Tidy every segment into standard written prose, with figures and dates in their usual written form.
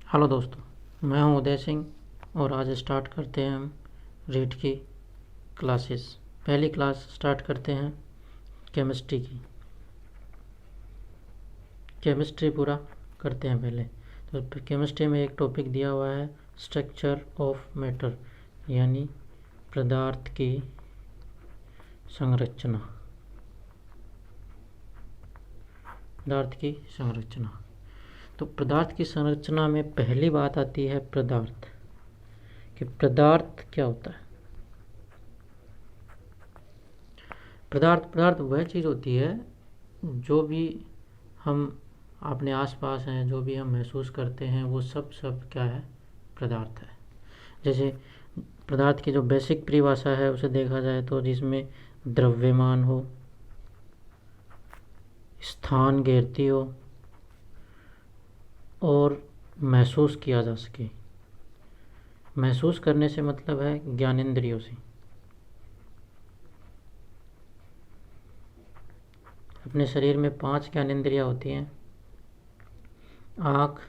Hello दोस्तों, मैं हूं उदय सिंह और आज स्टार्ट करते हैं हम रीट की क्लासेस। पहली क्लास स्टार्ट करते हैं केमिस्ट्री की। केमिस्ट्री पूरा करते हैं पहले। तो केमिस्ट्री में एक टॉपिक दिया हुआ है स्ट्रक्चर ऑफ मैटर, यानी पदार्थ की संरचना। पदार्थ की संरचना। तो पदार्थ की संरचना में पहली बात आती है पदार्थ, कि पदार्थ क्या होता है। पदार्थ वह चीज़ होती है जो भी हम अपने आसपास हैं, जो भी हम महसूस करते हैं, वो सब क्या है, पदार्थ है। जैसे पदार्थ की जो बेसिक परिभाषा है उसे देखा जाए तो जिसमें द्रव्यमान हो, स्थान घेरती हो और महसूस किया जा सके। महसूस करने से मतलब है ज्ञानेंद्रियों से। अपने शरीर में 5 ज्ञानेंद्रियाँ होती हैं: आँख,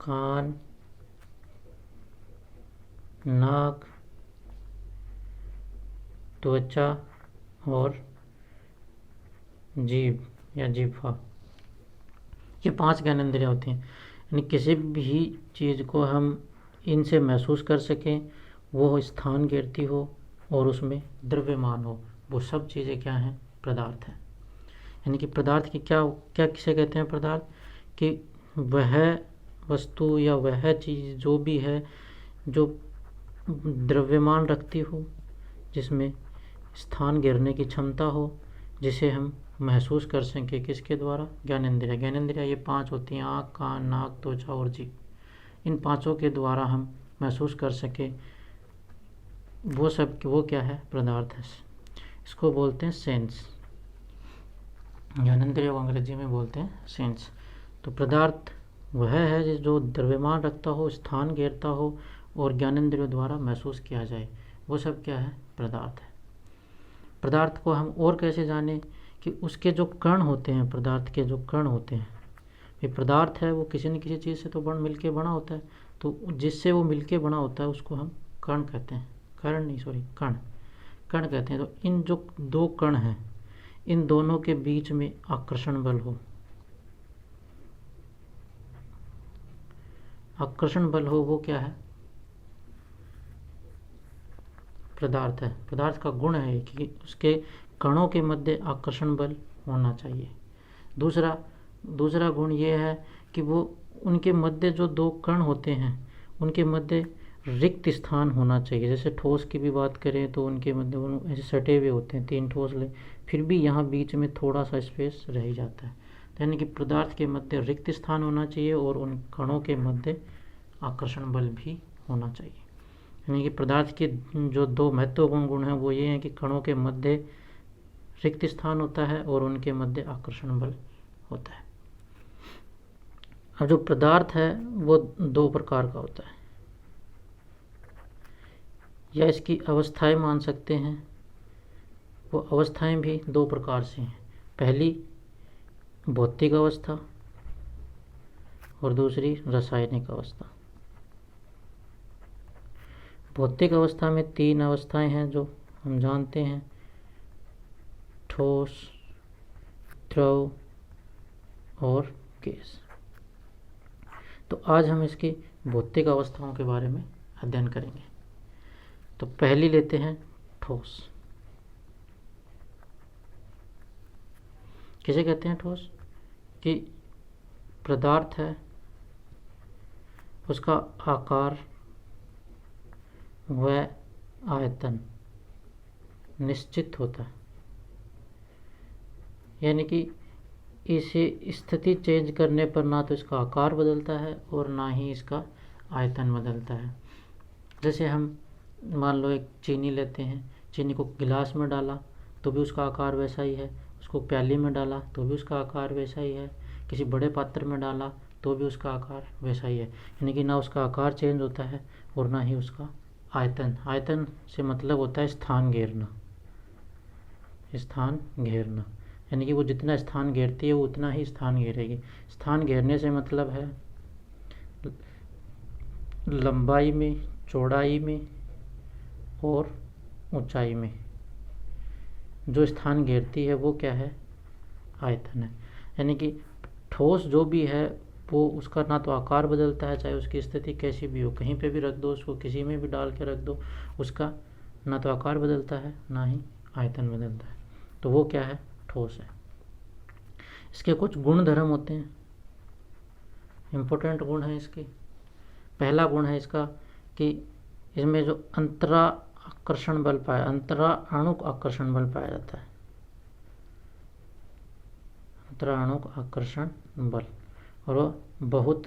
कान, नाक, त्वचा और जीभ या जिह्वा। ये 5 ज्ञानेंद्रियाँ होती हैं, यानी किसी भी चीज़ को हम इनसे महसूस कर सकें, वो स्थान घेरती हो और उसमें द्रव्यमान हो, वो सब चीज़ें क्या हैं, पदार्थ हैं। यानी कि पदार्थ की क्या क्या किसे कहते हैं पदार्थ, कि वह वस्तु या वह चीज़ जो भी है जो द्रव्यमान रखती हो, जिसमें स्थान घेरने की क्षमता हो, जिसे हम महसूस कर सकें किसके द्वारा, ज्ञानेंद्रिय। ज्ञानेंद्रिय ये 5 होती हैं: आँख, कान, नाक, त्वचा और जीभ। इन 5 के द्वारा हम महसूस कर सके वो क्या है, पदार्थ है। इसको बोलते हैं सेंस। ज्ञानेंद्रिय को अंग्रेजी में बोलते हैं सेंस। तो पदार्थ वह है जो द्रव्यमान रखता हो, स्थान घेरता हो और ज्ञानेंद्रियों द्वारा महसूस किया जाए, वो सब क्या है, पदार्थ है। पदार्थ को हम और कैसे जानें, कि उसके जो कण होते हैं, पदार्थ के जो कण होते हैं, ये पदार्थ है वो किसी न किसी चीज़ से तो मिलके बना होता है, तो जिससे वो मिलके बना होता है उसको हम कण कहते हैं। कण कहते हैं। तो इन जो 2 कण हैं, इन दोनों के बीच में आकर्षण बल हो, वो क्या है, पदार्थ है। पदार्थ का गुण है कि उसके कणों के मध्य आकर्षण बल होना चाहिए। दूसरा गुण ये है कि वो उनके मध्य जो 2 कण होते हैं उनके मध्य रिक्त स्थान होना चाहिए। जैसे ठोस की भी बात करें तो उनके मध्य ऐसे सटे हुए होते हैं, 3 ठोस ले, फिर भी यहाँ बीच में थोड़ा सा स्पेस रह ही जाता है। यानी कि पदार्थ के मध्य रिक्त स्थान होना चाहिए और उन कणों के मध्य आकर्षण बल भी होना चाहिए। यानी कि पदार्थ के जो 2 महत्वपूर्ण गुण हैं वो ये हैं कि कणों के मध्य रिक्त स्थान होता है और उनके मध्य आकर्षण बल होता है। अब जो पदार्थ है वो 2 प्रकार का होता है, या इसकी अवस्थाएं मान सकते हैं। वो अवस्थाएं भी 2 प्रकार से हैं। पहली भौतिक अवस्था और दूसरी रासायनिक अवस्था। भौतिक अवस्था में 3 अवस्थाएं हैं जो हम जानते हैं: ठोस, द्रव और गैस। तो आज हम इसकी भौतिक अवस्थाओं के बारे में अध्ययन करेंगे। तो पहली लेते हैं ठोस। किसे कहते हैं ठोस, कि पदार्थ है उसका आकार व आयतन निश्चित होता है, यानी कि इसे स्थिति चेंज करने पर ना तो इसका आकार बदलता है और ना ही इसका आयतन बदलता है। जैसे हम मान लो एक चीनी लेते हैं, चीनी को गिलास में डाला तो भी उसका आकार वैसा ही है, उसको प्याली में डाला तो भी उसका आकार वैसा ही है, किसी बड़े पात्र में डाला तो भी उसका आकार वैसा ही है। यानी कि ना उसका आकार चेंज होता है और ना ही उसका आयतन। आयतन से मतलब होता है स्थान घेरना। यानी कि वो जितना स्थान घेरती है वो उतना ही स्थान घेरेगी। स्थान घेरने से मतलब है लंबाई में, चौड़ाई में और ऊंचाई में जो स्थान घेरती है वो क्या है? आयतन है। यानी कि ठोस जो भी है वो उसका ना तो आकार बदलता है, चाहे उसकी स्थिति कैसी भी हो, कहीं पे भी रख दो उसको, किसी में भी डाल के रख दो, उसका ना तो आकार बदलता है ना ही आयतन बदलता है। तो वो क्या है? ठोस है। इसके कुछ गुण धर्म होते हैं, इम्पोर्टेंट गुण है इसके। पहला गुण है इसका कि इसमें जो अंतरा आकर्षण बल पाया, अंतराणुक आकर्षण बल पाया जाता है, अंतराणुक आकर्षण बल, और वो बहुत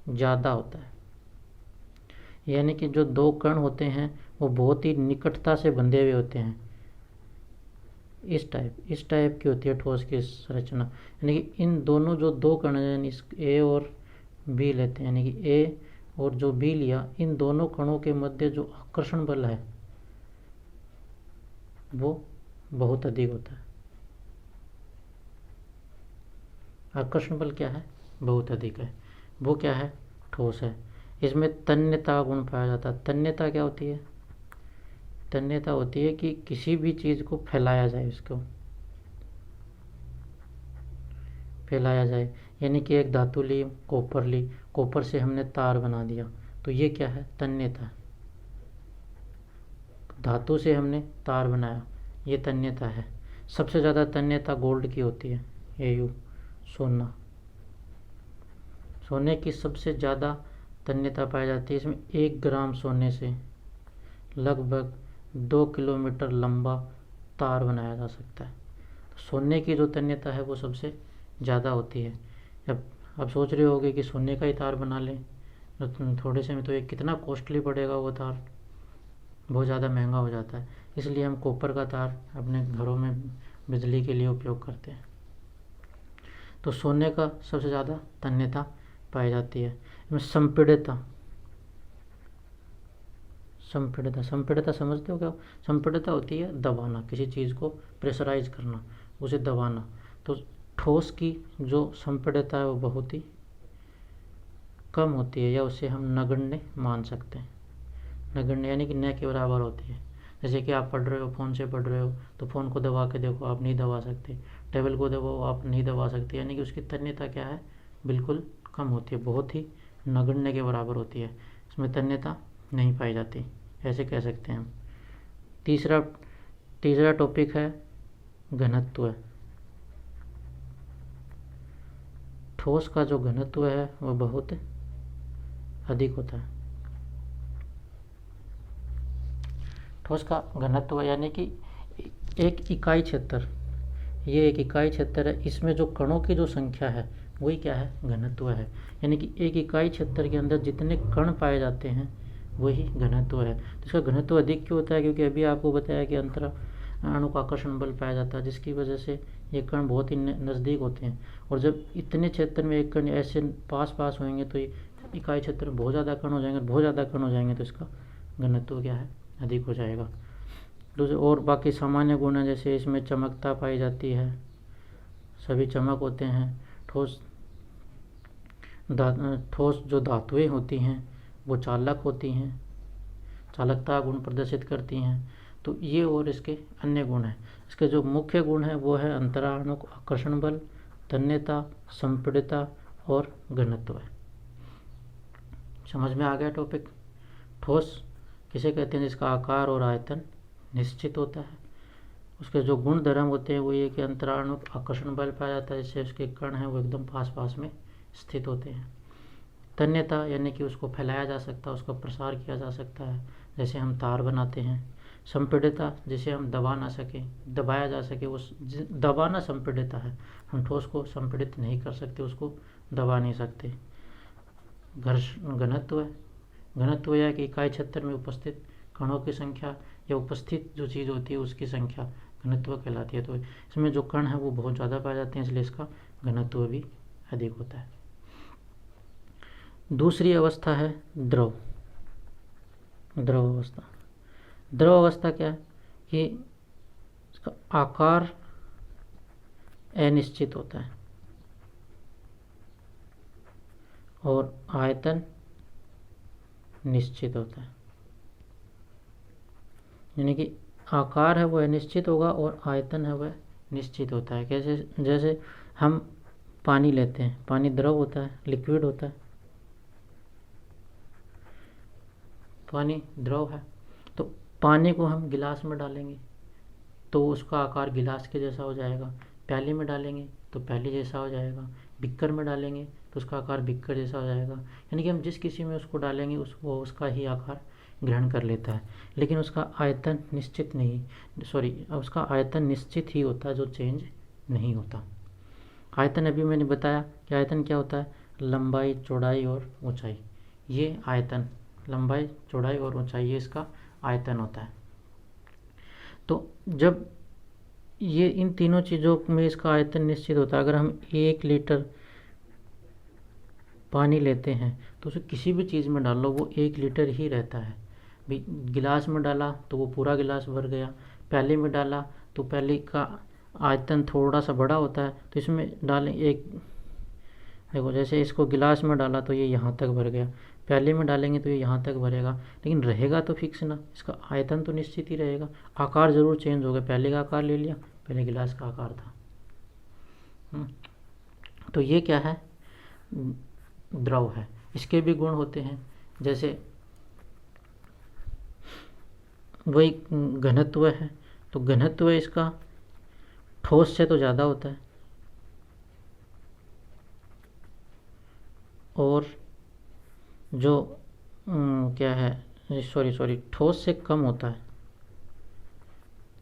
ज़्यादा होता है। यानी कि जो दो कण होते हैं वो बहुत ही निकटता से बंधे हुए होते हैं। इस टाइप की होती है ठोस की संरचना। यानी कि इन दोनों जो दो कण हैं, यानी ए और बी लेते हैं, यानी कि ए और जो बी लिया, इन दोनों कणों के मध्य जो आकर्षण बल है वो बहुत अधिक होता है। आकर्षण बल क्या है? बहुत अधिक है। वो क्या है? ठोस है। इसमें तन्यता गुण पाया जाता है। तन्यता क्या होती है? तन्यता होती है कि किसी भी चीज़ को फैलाया जाए, उसको फैलाया जाए। यानी कि एक धातु ली, कॉपर से हमने तार बना दिया, तो ये क्या है? तन्यता। धातु से हमने तार बनाया, ये तन्यता है। सबसे ज़्यादा तन्यता गोल्ड की होती है, Au, सोना। सोने की सबसे ज़्यादा तन्यता पाई जाती है। इसमें 1 ग्राम सोने से लगभग 2 किलोमीटर लंबा तार बनाया जा सकता है। तो सोने की जो तन्यता है वो सबसे ज़्यादा होती है। अब सोच रहे होगे कि सोने का ही तार बना लें, तो थोड़े से में तो ये कितना कॉस्टली पड़ेगा, वो तार बहुत ज़्यादा महंगा हो जाता है। इसलिए हम कॉपर का तार अपने घरों में बिजली के लिए उपयोग करते हैं। तो सोने का सबसे ज़्यादा तन्यता पाई जाती है। इसमें संपीड़ितता समझते हो क्या? संपीड़ितता होती है दबाना, किसी चीज़ को प्रेशराइज करना, उसे दबाना। तो ठोस की जो संपीड़ितता है वो बहुत ही कम होती है, या उसे हम नगण्य मान सकते हैं। नगण्य यानी कि न के बराबर होती है। जैसे कि आप पढ़ रहे हो, फ़ोन से पढ़ रहे हो, तो फ़ोन को दबा के देखो, आप नहीं दबा सकते। टेबल को दबाओ, आप नहीं दबा सकते। यानी कि उसकी तन्यता क्या है? बिल्कुल कम होती है, बहुत ही नगण्य के बराबर होती है। इसमें तन्यता नहीं पाई जाती, ऐसे कह सकते हैं हम। तीसरा टॉपिक है घनत्व। ठोस का जो घनत्व है वो बहुत अधिक होता है। ठोस का घनत्व यानी कि एक इकाई क्षेत्र, ये एक इकाई क्षेत्र है, इसमें जो कणों की जो संख्या है वही क्या है? घनत्व है। यानी कि एक इकाई क्षेत्र के अंदर जितने कण पाए जाते हैं वही घनत्व है। तो इसका घनत्व अधिक क्यों होता है? क्योंकि अभी आपको बताया कि अंतराणुक आकर्षण बल पाया जाता है, जिसकी वजह से ये कण बहुत ही नज़दीक होते हैं। और जब इतने क्षेत्र में एक कण ऐसे पास होंगे तो इकाई क्षेत्र में बहुत ज़्यादा कण हो जाएंगे, तो इसका घनत्व क्या है? अधिक हो जाएगा। दूसरे और बाकी सामान्य गुण है, जैसे इसमें चमकता पाई जाती है, सभी चमक होते हैं। ठोस जो धातुएं होती हैं वो चालक होती हैं, चालकता गुण प्रदर्शित करती हैं। तो ये और इसके अन्य गुण हैं। इसके जो मुख्य गुण हैं वो है अंतराणुक आकर्षण बल, तन्यता, संपीड़ितता और घनत्व है। समझ में आ गया टॉपिक? ठोस किसे कहते हैं? जिसका आकार और आयतन निश्चित होता है। उसके जो गुण धर्म होते हैं वो ये कि अंतराणुक आकर्षण बल पाया जाता है, जिससे उसके कण हैं वो एकदम पास में स्थित होते हैं। तन्यता यानी कि उसको फैलाया जा सकता है, उसका प्रसार किया जा सकता है, जैसे हम तार बनाते हैं। संपीड़ितता, जिसे हम दबा ना सके, दबाया जा सके, उस दबाना संपीड़ितता है। हम ठोस को संपीड़ित नहीं कर सकते, उसको दबा नहीं सकते। घनत्व या कि इकाई क्षेत्र में उपस्थित कणों की संख्या या उपस्थित जो चीज़ होती है उसकी संख्या घनत्व कहलाती है। तो इसमें जो कण है वो बहुत ज़्यादा पाए जाते हैं, इसलिए इसका घनत्व भी अधिक होता है। दूसरी अवस्था है द्रव अवस्था। द्रव अवस्था क्या है? कि इसका आकार अनिश्चित होता है और आयतन निश्चित होता है। यानी कि आकार है वह अनिश्चित होगा और आयतन है वह निश्चित होता है। कैसे? जैसे हम पानी लेते हैं, पानी द्रव होता है, लिक्विड होता है। पानी द्रव है, तो पानी को हम गिलास में डालेंगे तो उसका आकार गिलास के जैसा हो जाएगा। प्याली में डालेंगे तो प्याली जैसा हो जाएगा। बिक्कर में डालेंगे तो उसका आकार बिक्कर जैसा हो जाएगा। यानी कि हम जिस किसी में उसको डालेंगे वो उसका ही आकार ग्रहण कर लेता है, लेकिन उसका आयतन निश्चित नहीं, उसका आयतन निश्चित ही होता है, जो चेंज नहीं होता। आयतन अभी मैंने बताया कि आयतन क्या होता है, लंबाई, चौड़ाई और ऊंचाई। ये आयतन, लंबाई, चौड़ाई और ऊंचाई, ये इसका आयतन होता है। तो जब ये इन तीनों चीज़ों में इसका आयतन निश्चित होता है, अगर हम 1 लीटर पानी लेते हैं तो उसे किसी भी चीज़ में डाल लो वो 1 लीटर ही रहता है। भी गिलास में डाला तो वो पूरा गिलास भर गया, प्याले में डाला तो प्याले का आयतन थोड़ा सा बड़ा होता है, तो इसमें डालें एक, देखो जैसे इसको गिलास में डाला तो ये यहाँ तक भर गया, प्याले में डालेंगे तो ये यहाँ तक भरेगा, लेकिन रहेगा तो फिक्स ना, इसका आयतन तो निश्चित ही रहेगा। आकार ज़रूर चेंज होगा, पहले का आकार ले लिया, पहले गिलास का आकार था। तो ये क्या है, द्रव है। इसके भी गुण होते हैं, जैसे वही घनत्व है, तो घनत्व इसका ठोस से तो ज़्यादा होता है और जो क्या है, ठोस से कम होता है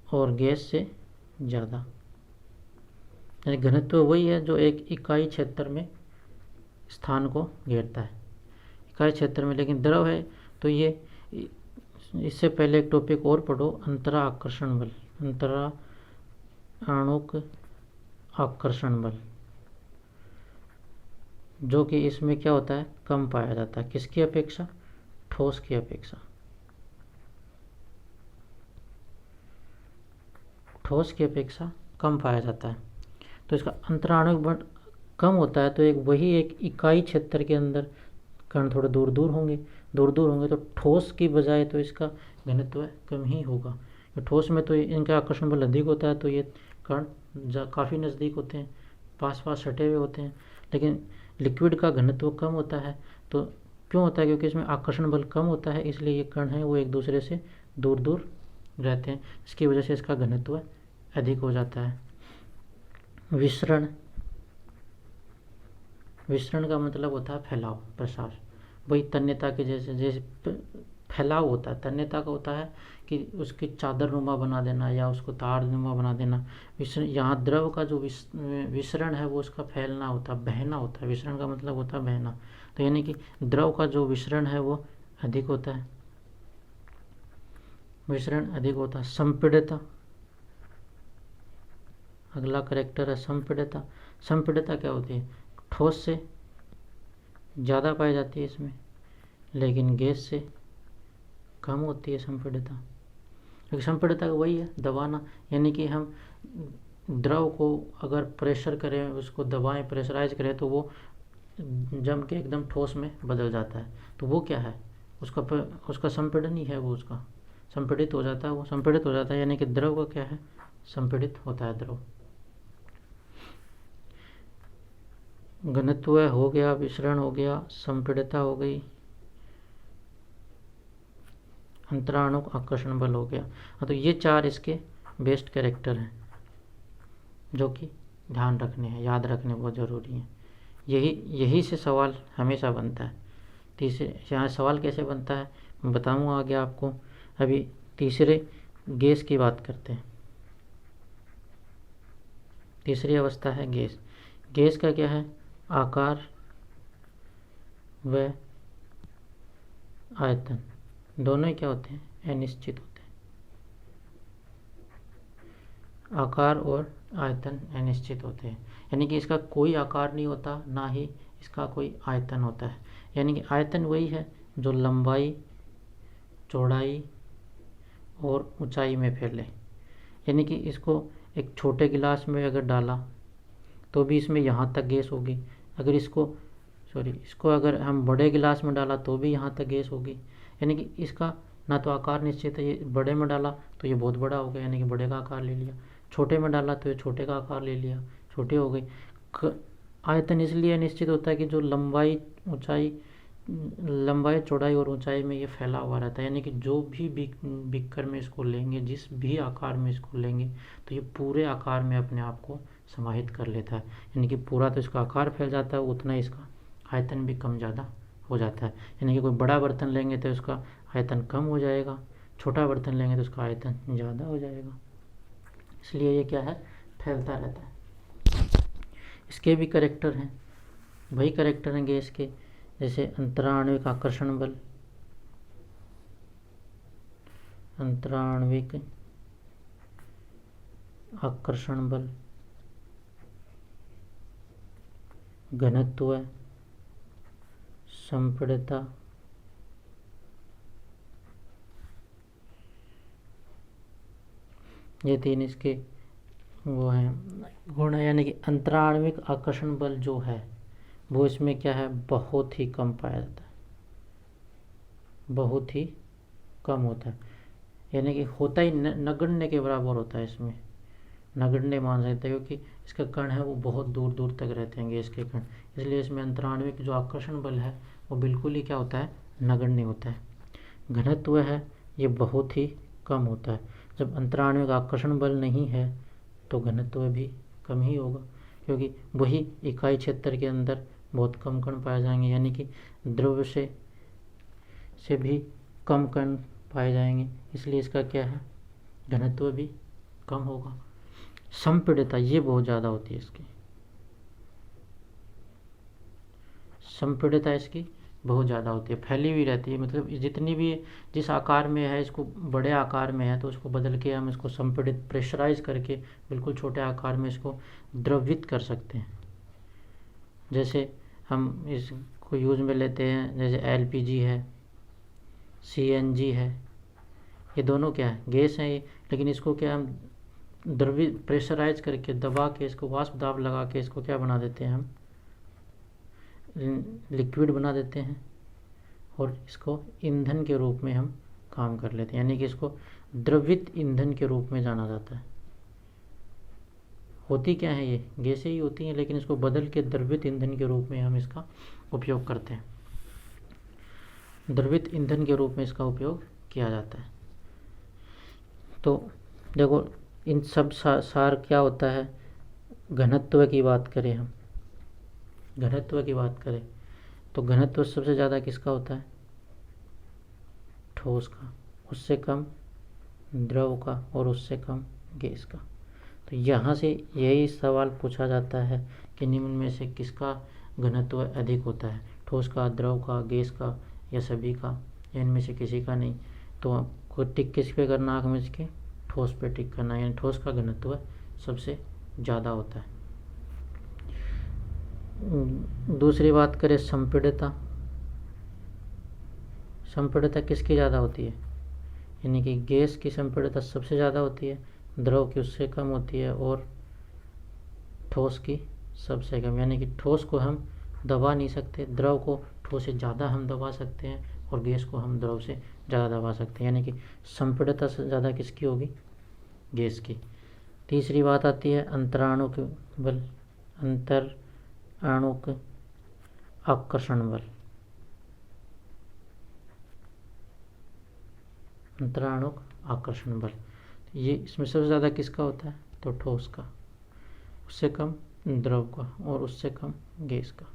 और गैस से ज़्यादा। यानी घनत्व वही है जो एक इकाई क्षेत्र में स्थान को घेरता है, इकाई क्षेत्र में। लेकिन द्रव है तो ये, इससे पहले एक टॉपिक और पढ़ो, अंतरा आकर्षण बल, अंतरा आणुक आकर्षण बल, जो कि इसमें क्या होता है, कम पाया जाता है। किसकी अपेक्षा? ठोस की अपेक्षा। ठोस की अपेक्षा कम पाया जाता है, तो इसका अंतराणुक बल कम होता है। तो एक इकाई क्षेत्र के अंदर कण थोड़े दूर दूर होंगे, तो ठोस की बजाय तो इसका घनत्व कम ही होगा। ठोस में तो इनका आकर्षण बल अधिक होता है, तो ये कण काफ़ी नज़दीक होते हैं, पास पास सटे हुए होते हैं। लेकिन लिक्विड का घनत्व कम होता है, तो क्यों होता है? क्योंकि इसमें आकर्षण बल कम होता है, इसलिए ये कण हैं वो एक दूसरे से दूर दूर रहते हैं, इसकी वजह से इसका घनत्व अधिक हो जाता है। विसरण, विसरण का मतलब होता है फैलाव, प्रसार। वही तन्यता के जैसे फैलाव होता है, तन्यता का होता है कि उसकी चादर नुमा बना देना या उसको तार नुमा बना देना। विसरण, यहाँ द्रव का जो विसरण है वो उसका फैलना होता है, बहना होता है। विसरण का मतलब होता है बहना, तो यानी कि द्रव का जो विसरण है वो अधिक होता है, विसरण अधिक होता है। संपीड़िता, अगला करेक्टर है संपीड़िता। संपीड़िता क्या होती है? ठोस से ज़्यादा पाई जाती है इसमें, लेकिन गैस से कम होती है संपीड़िता। क्योंकि संपीड़िता वही है दबाना, यानी कि हम द्रव को अगर प्रेशर करें, उसको दबाएं, प्रेशराइज करें, तो वो जम के एकदम ठोस में बदल जाता है। तो वो क्या है? उसका संपीड़न ही है, वो उसका संपीड़ित हो जाता है, वो संपीड़ित हो जाता है। यानी कि द्रव का क्या है? संपीड़ित होता है द्रव। घनत्व हो गया, विसरण हो गया, संपीड़िता हो गई, अंतराणुक आकर्षण बल हो गया। हाँ, तो ये 4 इसके बेस्ट कैरेक्टर हैं जो कि ध्यान रखने हैं, याद रखने बहुत ज़रूरी है। यही से सवाल हमेशा बनता है। तीसरे यहाँ सवाल कैसे बनता है मैं बताऊँगा आगे आपको। अभी तीसरे गैस की बात करते हैं। तीसरी अवस्था है गैस। गैस का क्या है? आकार व आयतन दोनों ही क्या होते हैं? अनिश्चित होते हैं। आकार और आयतन अनिश्चित होते हैं, यानी कि इसका कोई आकार नहीं होता, ना ही इसका कोई आयतन होता है। यानी कि आयतन वही है जो लंबाई, चौड़ाई और ऊंचाई में फैले। यानी कि इसको एक छोटे गिलास में अगर डाला तो भी इसमें यहाँ तक गैस होगी। अगर इसको सॉरी, इसको अगर हम बड़े गिलास में डाला तो भी यहाँ तक गैस होगी, यानी कि इसका ना तो आकार निश्चित है। ये बड़े में डाला तो ये बहुत बड़ा हो गया, यानी कि बड़े का आकार ले लिया। छोटे में डाला तो ये छोटे का आकार ले लिया, छोटे हो गई। आयतन इसलिए निश्चित होता है कि जो लंबाई चौड़ाई और ऊंचाई में ये फैला हुआ रहता है, यानी कि जो भी बीकर में इसको लेंगे, जिस भी आकार में इसको लेंगे, तो ये पूरे आकार में अपने आप को समाहित कर लेता है। यानी कि पूरा तो इसका आकार फैल जाता है, उतना ही इसका आयतन भी कम ज़्यादा हो जाता है। यानी कि कोई बड़ा बर्तन लेंगे तो इसका आयतन कम हो जाएगा, छोटा बर्तन लेंगे तो उसका आयतन ज़्यादा हो जाएगा। इसलिए ये क्या है, फैलता रहता है। इसके भी करेक्टर हैं, वही करेक्टर हैं गैस के, जैसे अंतराण्विक आकर्षण बल, अंतराण्विक आकर्षण बल, घनत्व, संपीड़ितता, ये तीन इसके वो हैं गुण है। यानी कि अंतराण्विक आकर्षण बल जो है वो इसमें क्या है, बहुत ही कम पाया जाता है, बहुत ही कम होता है। यानी कि होता ही नगण्य के बराबर होता है, इसमें नगण्य मान सकते हैं, क्योंकि इसका कण है वो बहुत दूर दूर तक रहते हैं गैस के कण। इसलिए इसमें अंतराण्विक जो आकर्षण बल है वो बिल्कुल ही क्या होता है, नगण्य होता है। घनत्व है ये बहुत ही कम होता है। जब अंतराण्विक आकर्षण बल नहीं है तो घनत्व भी कम ही होगा, क्योंकि वही इकाई क्षेत्र के अंदर बहुत कम कण पाए जाएंगे, यानी कि द्रव्य से भी कम कण पाए जाएंगे। इसलिए इसका क्या है, घनत्व भी कम होगा। संपीड़ितता ये बहुत ज़्यादा होती है इसकी, संपीड़ितता इसकी बहुत ज़्यादा होती है, फैली हुई रहती है। मतलब जितनी भी जिस आकार में है, इसको बड़े आकार में है तो उसको बदल के हम इसको संपीड़ित, प्रेशराइज करके बिल्कुल छोटे आकार में इसको द्रवित कर सकते हैं। जैसे हम इसको यूज में लेते हैं, जैसे एलपीजी है, सीएनजी है, ये दोनों क्या है, गैस है ये, लेकिन इसको क्या हम द्रवित, प्रेशराइज करके, दबा के, इसको वाष्प दाब लगा के इसको क्या बना देते हैं, हम लिक्विड बना देते हैं और इसको ईंधन के रूप में हम काम कर लेते हैं। यानी कि इसको द्रवित ईंधन के रूप में जाना जाता है। होती क्या है, ये गैसें ही होती हैं, लेकिन इसको बदल के द्रवित ईंधन के रूप में हम इसका उपयोग करते हैं। द्रवित ईंधन के रूप में इसका उपयोग किया जाता है। तो देखो इन सब सार क्या होता है, घनत्व की बात करें हम, घनत्व की बात करें तो घनत्व सबसे ज़्यादा किसका होता है, ठोस का, उससे कम द्रव का और उससे कम गैस का। तो यहाँ से यही सवाल पूछा जाता है कि निम्न में से किसका घनत्व अधिक होता है, ठोस का, द्रव का, गैस का, या सभी का, या इनमें से किसी का नहीं। तो आपको टिक किस पे करना, आँख में इसके ठोस पे टिक करना, यानी ठोस का घनत्व सबसे ज़्यादा होता है। दूसरी बात करें संपीड़ितता, संपीड़ितता किसकी ज़्यादा होती है, यानी कि गैस की संपीड़ितता सबसे ज़्यादा होती है, द्रव की उससे कम होती है और ठोस की सबसे कम। यानी कि ठोस को हम दबा नहीं सकते, द्रव को ठोस से ज़्यादा हम दबा सकते हैं और गैस को हम द्रव से ज़्यादा दबा सकते हैं। यानी कि संपीड़ितता से ज़्यादा किसकी होगी, गैस की। तीसरी बात आती है अंतराणुक बल, अंतराणुक आकर्षण बल, अंतराणुक आकर्षण बल। ये इसमें सबसे ज़्यादा किसका होता है, तो ठोस का, उससे कम द्रव का और उससे कम गैस का।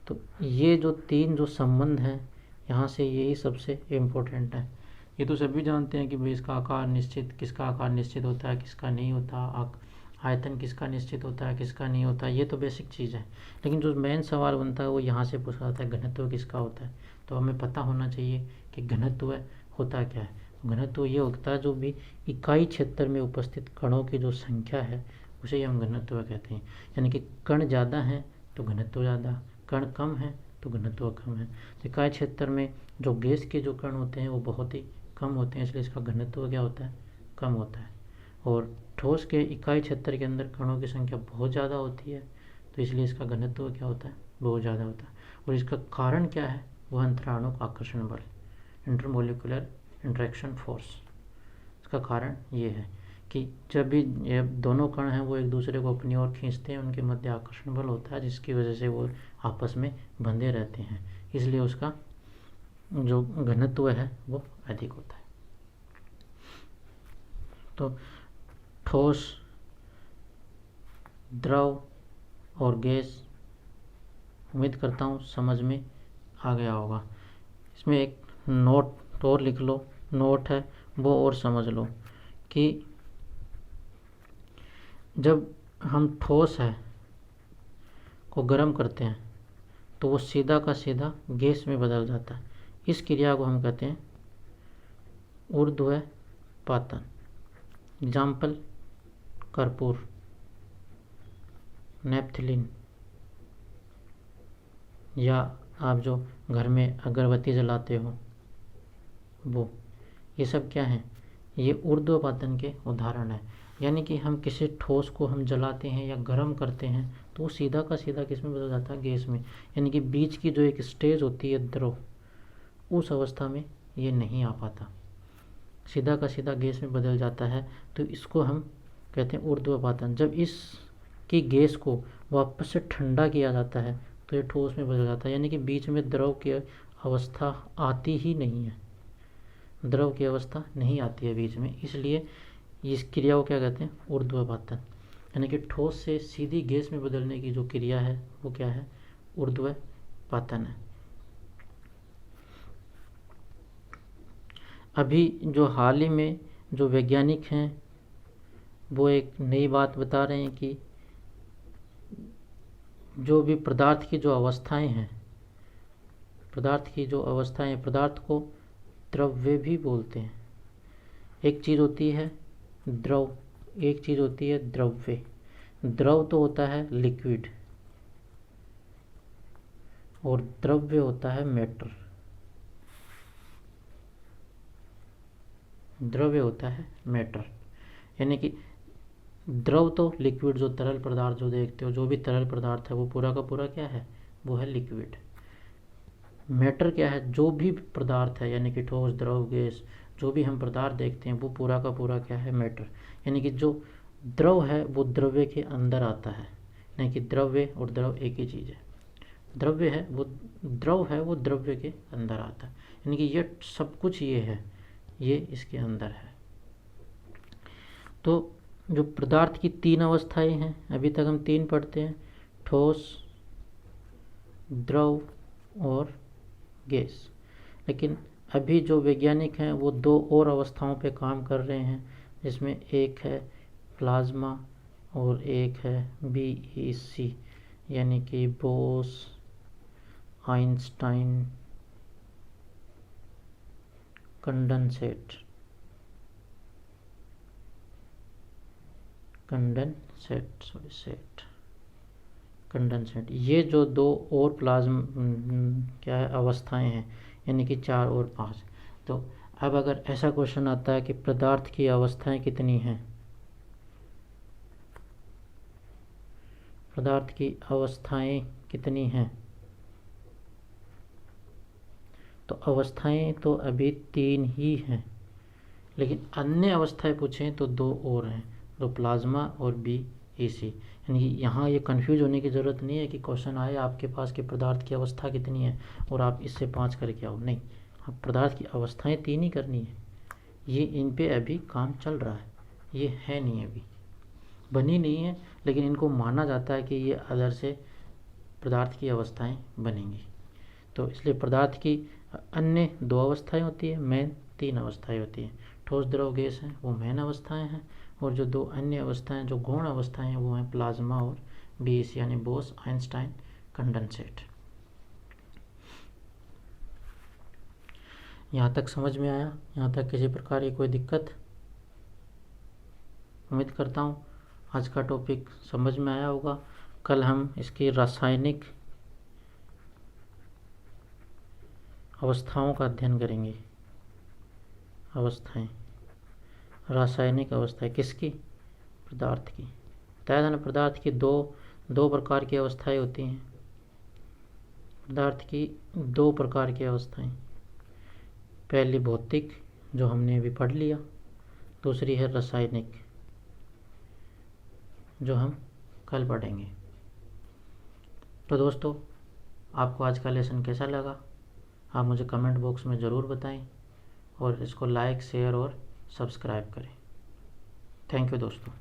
तो ये जो तीन जो संबंध हैं, यहाँ से यही सबसे इम्पोर्टेंट है। ये तो सभी जानते हैं कि भाई इसका आकार निश्चित, किसका आकार निश्चित होता है, किसका नहीं होता, आयतन किसका निश्चित होता है, किसका नहीं होता, ये तो बेसिक चीज़ है। लेकिन जो मेन सवाल बनता है वो यहाँ से पूछा जाता है, घनत्व किसका होता है। तो हमें पता होना चाहिए कि घनत्व होता क्या है। घनत्व ये होता है जो भी इकाई क्षेत्र में उपस्थित कणों की जो संख्या है उसे ही हम घनत्व कहते हैं। यानी कि कण ज़्यादा हैं तो घनत्व ज़्यादा, कण कम है तो घनत्व कम है। तो इकाई क्षेत्र में जो गैस के जो कण होते हैं वो बहुत ही कम होते हैं, इसलिए इसका घनत्व क्या होता है, कम होता है। और ठोस के इकाई क्षेत्र के अंदर कणों की संख्या बहुत ज़्यादा होती है, तो तो इसलिए इसका घनत्व क्या होता है, बहुत ज़्यादा होता है। और इसका कारण क्या है, वह अंतराणुक आकर्षण बल, इंटरमोलिकुलर इंटरेक्शन फोर्स। इसका कारण ये है कि जब भी ये दोनों कण हैं वो एक दूसरे को अपनी ओर खींचते हैं, उनके मध्य आकर्षण बल होता है, जिसकी वजह से वो आपस में बंधे रहते हैं, इसलिए उसका जो घनत्व है वो अधिक होता है। तो ठोस, द्रव और गैस, उम्मीद करता हूँ समझ में आ गया होगा। इसमें एक नोट और लिख लो, नोट है वो और समझ लो कि जब हम ठोस है को गर्म करते हैं तो वो सीधा का सीधा गैस में बदल जाता है। इस क्रिया को हम कहते हैं ऊर्ध्वपातन। एग्जाम्पल, कर्पूर, नेपथलीन, या आप जो घर में अगरबत्ती जलाते हो वो, ये सब क्या है, ये ऊर्ध्वपातन के उदाहरण है। यानी कि हम किसी ठोस को हम जलाते हैं या गर्म करते हैं तो वो सीधा का सीधा किस में बदल जाता है, गैस में। यानी कि बीच की जो एक स्टेज होती है द्रव, उस अवस्था में ये नहीं आ पाता, सीधा का सीधा गैस में बदल जाता है। तो इसको हम कहते हैं ऊर्ध्वपातन। जब इसकी गैस को वापस से ठंडा किया जाता है तो ये ठोस में बदल जाता है, यानी कि बीच में द्रव की अवस्था आती ही नहीं है, द्रव की अवस्था नहीं आती है बीच में, इसलिए इस क्रिया को क्या कहते हैं, ऊर्ध्वपातन। यानी कि ठोस से सीधी गैस में बदलने की जो क्रिया है वो क्या है, ऊर्ध्वपातन है। अभी जो हाल ही में जो वैज्ञानिक हैं वो एक नई बात बता रहे हैं कि जो भी पदार्थ की जो अवस्थाएं हैं, पदार्थ को द्रव्य भी बोलते हैं। एक चीज़ होती है द्रव, एक चीज़ होती है द्रव्य। द्रव तो होता है लिक्विड और द्रव्य होता है मैटर। द्रव्य होता है मैटर, यानी कि द्रव तो लिक्विड, जो तरल पदार्थ जो देखते हो, जो भी तरल पदार्थ है वो पूरा का पूरा क्या है, वो है लिक्विड। मैटर क्या है, जो भी पदार्थ है, यानी कि ठोस, द्रव, गैस, जो भी हम पदार्थ देखते हैं वो पूरा का पूरा क्या है, मैटर। यानी कि जो द्रव है वो द्रव्य के अंदर आता है, नहीं कि द्रव्य और द्रव एक ही चीज़ है। द्रव्य है वो, द्रव है वो द्रव्य के अंदर आता है, यानी कि ये सब कुछ ये है, ये इसके अंदर है। तो जो पदार्थ की तीन अवस्थाएं हैं, अभी तक हम तीन पढ़ते हैं, ठोस, द्रव और गैस। लेकिन अभी जो वैज्ञानिक हैं वो दो और अवस्थाओं पे काम कर रहे हैं, जिसमें एक है प्लाज्मा और एक है BEC, यानी कि बोस आइंस्टाइन कंडेंसेट। ये जो दो और प्लाज्मा क्या है अवस्थाएं हैं, यानी कि 4 और 5। तो अब अगर ऐसा क्वेश्चन आता है कि पदार्थ की अवस्थाएं कितनी हैं, पदार्थ की अवस्थाएं कितनी हैं, तो अवस्थाएं तो अभी 3 ही हैं, लेकिन अन्य अवस्थाएं पूछें तो 2 और हैं, तो प्लाज्मा और BEC। यानी यहाँ ये कंफ्यूज होने की ज़रूरत नहीं है कि क्वेश्चन आए आपके पास कि पदार्थ की अवस्था कितनी है और आप इससे 5 करके आओ, नहीं, आप पदार्थ की अवस्थाएं 3 ही करनी है। ये इन पे अभी काम चल रहा है, ये है नहीं, अभी बनी नहीं है, लेकिन इनको माना जाता है कि ये अदर से पदार्थ की अवस्थाएं बनेंगी। तो इसलिए पदार्थ की अन्य 2 अवस्थाएं होती है, मेन 3 अवस्थाएं होती हैं। ठोस, द्रव, गैस हैं वो मेन अवस्थाएं हैं, और जो 2 अन्य अवस्थाएं जो गौण अवस्थाएं हैं वो हैं प्लाज्मा और BEC, यानी बोस आइंस्टाइन कंडेंसेट। यहाँ तक समझ में आया? यहाँ तक किसी प्रकार की कोई दिक्कत? उम्मीद करता हूँ आज का टॉपिक समझ में आया होगा। कल हम इसकी रासायनिक अवस्थाओं का अध्ययन करेंगे। अवस्थाएं, रासायनिक अवस्थाएं किसकी? पदार्थ की। बताया था ना, पदार्थ की 2 दो प्रकार की अवस्थाएं होती हैं। पदार्थ की दो प्रकार की अवस्थाएं, पहली भौतिक जो हमने अभी पढ़ लिया, दूसरी है रासायनिक जो हम कल पढ़ेंगे। तो दोस्तों, आपको आज का लेसन कैसा लगा आप मुझे कमेंट बॉक्स में ज़रूर बताएं और इसको लाइक, शेयर और सब्सक्राइब करें। थैंक यू दोस्तों।